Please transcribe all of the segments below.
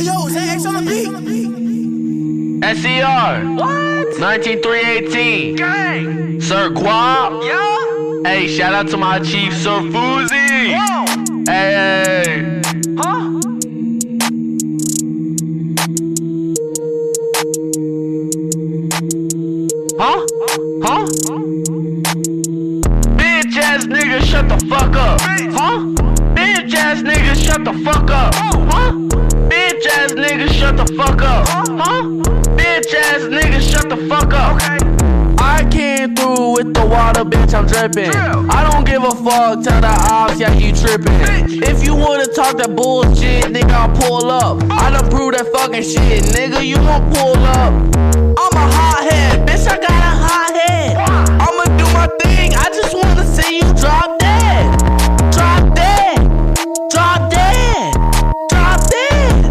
Hey yo, is that X on the beat? SER. What? 19318. Gang. Sir Guap. Yeah. Hey, shout out to my chief, Sir Foozy. Whoa. Hey. Huh? Huh? Huh? Bitch ass nigga, shut the fuck up. Huh? Bitch ass nigga, shut the fuck up. Huh? Bitch ass nigga, shut the fuck up. Huh? Bitch ass nigga, shut the fuck up. Okay. I came through with the water, bitch, I'm drippin'. I don't give a fuck, tell the ops, yeah, you trippin'. If you wanna talk that bullshit, nigga, I'll pull up. I done proved that fucking shit, nigga, you won't pull up. I'm a hothead, bitch, I got a hot head. I'ma do my thing, I just wanna see you drop dead. Drop dead. Drop dead. Drop dead.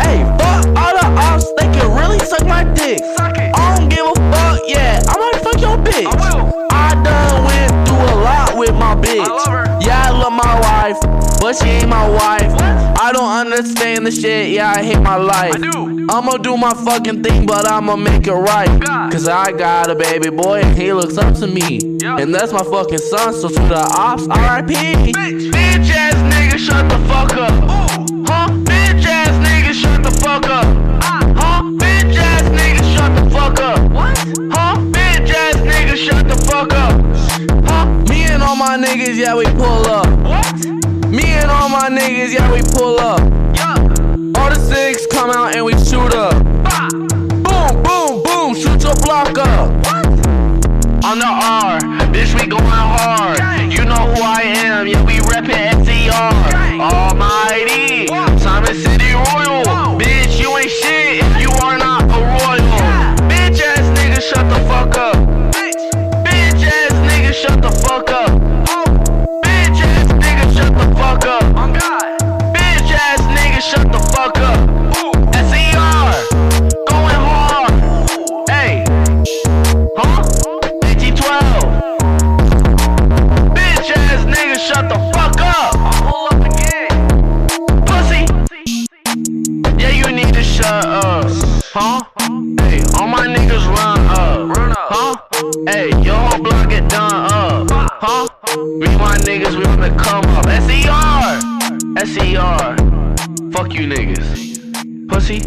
Hey, fuck all the ops, they can really suck my dick. Suck it. I don't give a fuck, yeah, I might fuck your bitch. I will. I done went through a lot with my bitch. I love her. Yeah, I love my wife, but she ain't my wife. I don't understand the shit, yeah, I hate my life. I do. I'ma do my fucking thing, but I'ma make it right. God. Cause I got a baby boy and he looks up to me. Yeah. And that's my fucking son, so to the ops, RIP. Bitch. Bitch ass nigga, shut the fuck up. Ooh. Huh? Bitch ass nigga, shut the fuck up. Huh? Bitch ass nigga, shut the fuck up. What? Huh? Bitch ass nigga, shut the fuck up. Huh? Me and all my niggas, yeah, we pull up. What? Me and all my niggas, yeah, we pull up. Yeah. All the six come out and we shoot up. Bah. Boom, boom, boom, shoot your block up. What? On the R, bitch, we going hard. Gang. You know who I am, yeah, we reppin' SER. Gang. Almighty, Whoa. Simon City Royal. Whoa. Bitch, you ain't shit if you are not a royal. Yeah. Bitch ass nigga, shut the fuck up. Bitch. Bitch ass nigga, shut the fuck up. Oh. Bitch ass nigga, shut the fuck up. On God. Bitch ass nigga, shut the fuck up. Ooh. SER, going hard. Hey, huh? 1812. Bitch ass nigga, shut the fuck up. I'll pull up again. Pussy. Yeah, you need to shut up. Huh? Hey, all my niggas run up. Run up. Huh? Hey, your whole block get done up. Huh? We my niggas, we wanna come up. SER. SER. Fuck you niggas. Pussy.